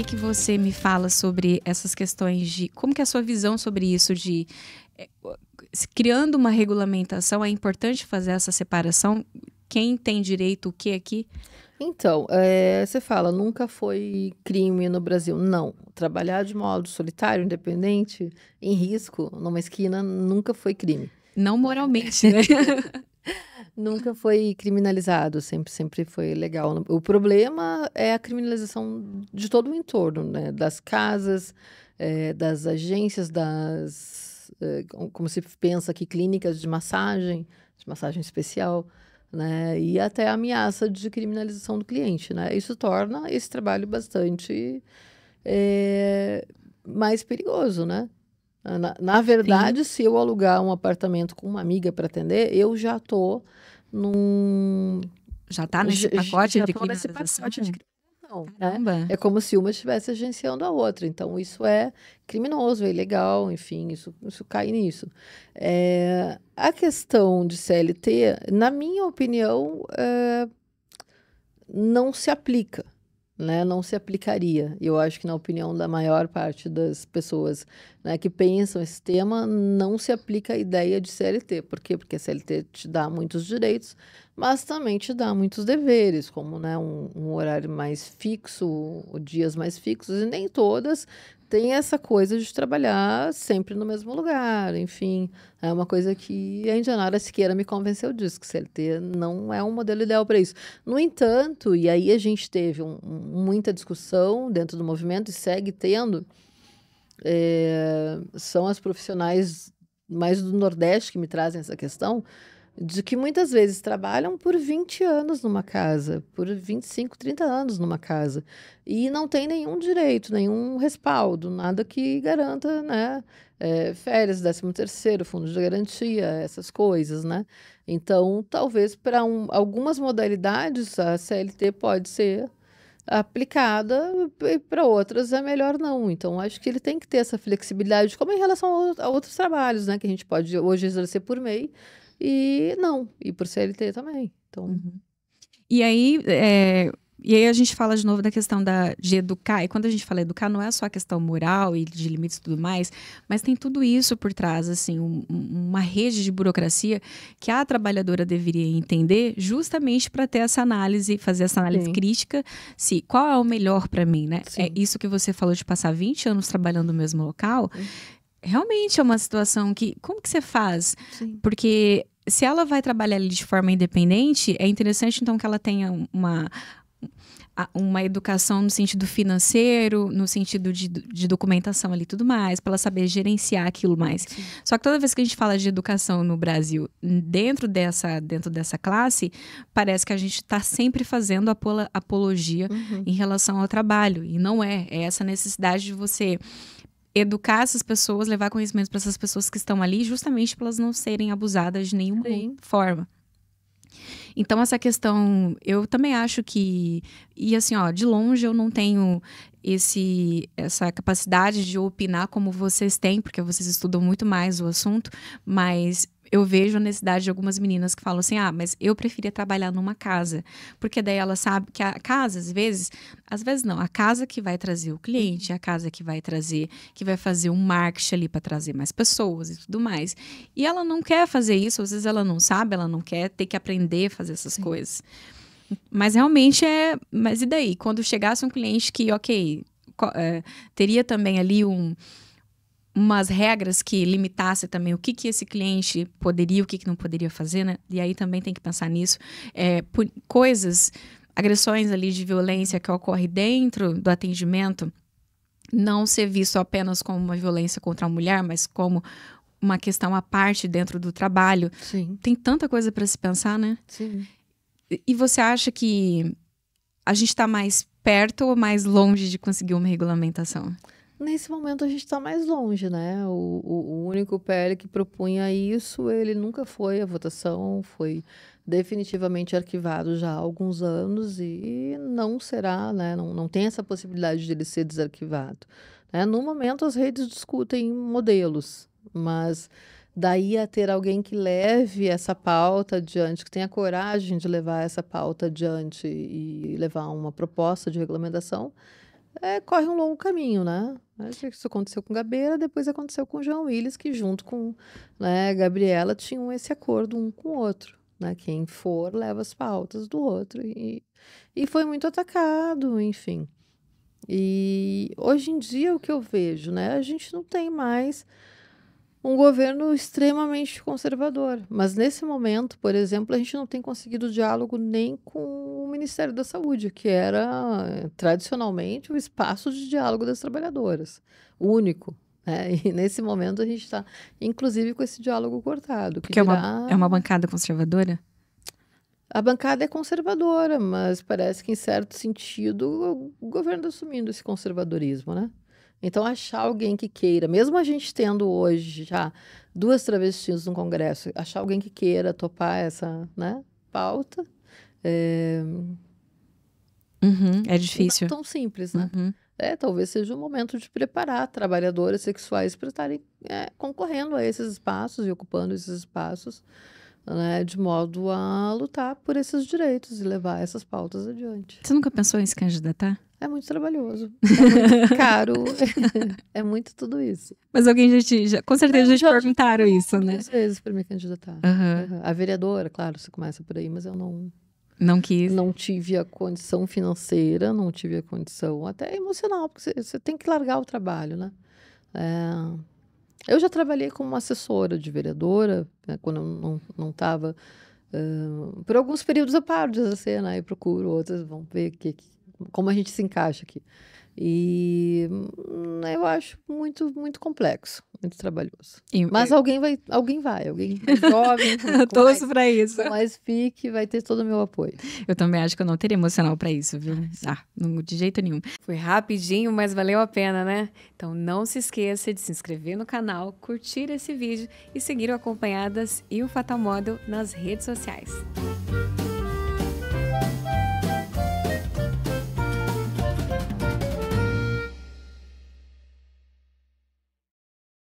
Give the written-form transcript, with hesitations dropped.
que você me fala sobre essas questões de... Como que é a sua visão sobre isso de... Criando uma regulamentação, é importante fazer essa separação? Quem tem direito o que aqui? Então, você fala, nunca foi crime no Brasil. Não. Trabalhar de modo solitário, independente, em risco, numa esquina, nunca foi crime. Não moralmente, né? Nunca foi criminalizado, sempre foi legal. O problema é a criminalização de todo o entorno, né? Das casas, das agências, como se pensa aqui, clínicas de massagem especial, né? E até a ameaça de criminalização do cliente, né? Isso torna esse trabalho bastante mais perigoso, né? Na Sim. verdade, se eu alugar um apartamento com uma amiga para atender, eu já estou num. Já tá nesse pacote Já de estou nesse criminalização? pacote de criminalização, né? Caramba. É como se uma estivesse agenciando a outra. Então, isso é criminoso, é ilegal, enfim, isso cai nisso. A questão de CLT, na minha opinião, não se aplica, né? Não se aplicaria. Eu acho que na opinião da maior parte das pessoas, né, que pensam esse tema, não se aplica a ideia de CLT. Por quê? Porque a CLT te dá muitos direitos, mas também te dá muitos deveres, como, né, um horário mais fixo, dias mais fixos, e nem todas têm essa coisa de trabalhar sempre no mesmo lugar, enfim. É uma coisa que a Indianara Siqueira me convenceu disso, que CLT não é um modelo ideal para isso. No entanto, e aí a gente teve muita discussão dentro do movimento e segue tendo, são as profissionais mais do Nordeste que me trazem essa questão, de que muitas vezes trabalham por 20 anos numa casa, por 25, 30 anos numa casa, e não tem nenhum direito, nenhum respaldo, nada que garanta, né, férias, 13º, fundo de garantia, essas coisas, né? Então, talvez para algumas modalidades a CLT pode ser aplicada e para outras é melhor não. Então, acho que ele tem que ter essa flexibilidade, como em relação a outros trabalhos, né? Que a gente pode hoje exercer por MEI e por CLT também. Então, Uhum. E aí, a gente fala de novo da questão de educar. E quando a gente fala educar, não é só a questão moral e de limites e tudo mais, mas tem tudo isso por trás, assim, uma rede de burocracia que a trabalhadora deveria entender justamente para ter essa análise, fazer essa análise sim, crítica, se qual é o melhor para mim, né? É sim. isso que você falou de passar 20 anos trabalhando no mesmo local. Realmente é uma situação que... Como que você faz? Sim. Porque se ela vai trabalhar ali de forma independente, é interessante então que ela tenha uma educação no sentido financeiro, no sentido de documentação ali e tudo mais, para ela saber gerenciar aquilo mais. Sim. Só que toda vez que a gente fala de educação no Brasil, dentro dessa classe, parece que a gente está sempre fazendo apologia em relação ao trabalho. E não é. É essa necessidade de você educar essas pessoas, levar conhecimento para essas pessoas que estão ali, justamente para elas não serem abusadas de nenhuma forma. Então, essa questão, eu também acho que... E assim, ó, de longe eu não tenho essa capacidade de opinar como vocês têm, porque vocês estudam muito mais o assunto, mas eu vejo a necessidade de algumas meninas que falam assim, mas eu preferia trabalhar numa casa, porque daí ela sabe que a casa, às vezes não, a casa que vai trazer o cliente, a casa que vai fazer um marketing ali para trazer mais pessoas e tudo mais. E ela não quer fazer isso, às vezes ela não sabe, ela não quer ter que aprender a fazer essas coisas. Mas realmente mas e daí? Quando chegasse um cliente que, teria também ali umas regras que limitassem também o que esse cliente poderia, o que não poderia fazer, né? E aí também tem que pensar nisso. Por agressões ali de violência que ocorre dentro do atendimento, não ser visto apenas como uma violência contra a mulher, mas como uma questão à parte dentro do trabalho. Sim. Tem tanta coisa para se pensar, né? Sim. E você acha que a gente está mais perto ou mais longe de conseguir uma regulamentação? Nesse momento a gente está mais longe, né? O único PL que propunha isso, ele nunca foi à votação, foi definitivamente arquivado já há alguns anos e não será, né? Não tem essa possibilidade de ele ser desarquivado, né? No momento as redes discutem modelos, mas daí a ter alguém que leve essa pauta adiante, que tenha coragem de levar essa pauta adiante e levar uma proposta de regulamentação, corre um longo caminho, né? Isso aconteceu com Gabeira, depois aconteceu com João Willis, que junto com, né, Gabriela tinham esse acordo um com o outro, né? Quem for leva as pautas do outro e foi muito atacado, enfim. E hoje em dia o que eu vejo, né? A gente não tem mais um governo extremamente conservador. Mas nesse momento, por exemplo, a gente não tem conseguido diálogo nem com o Ministério da Saúde, que era tradicionalmente o espaço de diálogo das trabalhadoras, o único. Né? E nesse momento a gente está, inclusive, com esse diálogo cortado. Porque é uma bancada conservadora? A bancada é conservadora, mas parece que, em certo sentido, o governo está assumindo esse conservadorismo, né? Então, achar alguém que queira, mesmo a gente tendo hoje já 2 travestis no Congresso, achar alguém que queira topar essa, né, pauta, é difícil. Não é tão simples, né? Talvez seja o momento de preparar trabalhadoras sexuais para estarem concorrendo a esses espaços e ocupando esses espaços, né, de modo a lutar por esses direitos e levar essas pautas adiante. Você nunca pensou em se candidatar? É muito trabalhoso, é muito caro, é muito tudo isso. Mas alguém com certeza já te perguntaram isso, né? Às vezes para me candidatar. A vereadora, claro, você começa por aí, mas eu não quis. Não tive a condição financeira, não tive a condição até emocional, porque você tem que largar o trabalho, né? Eu já trabalhei como assessora de vereadora, né, quando eu não estava... por alguns períodos eu paro de exercer, né? E procuro outras, vamos ver como a gente se encaixa aqui. E eu acho muito, muito complexo, muito trabalhoso. Mas alguém jovem, torço para isso. Mas fique, vai ter todo o meu apoio. Eu também acho que eu não teria emocional para isso, viu? De jeito nenhum. Foi rapidinho, mas valeu a pena, né? Então não se esqueça de se inscrever no canal, curtir esse vídeo e seguir o Acompanhadas e o Fatal Model nas redes sociais.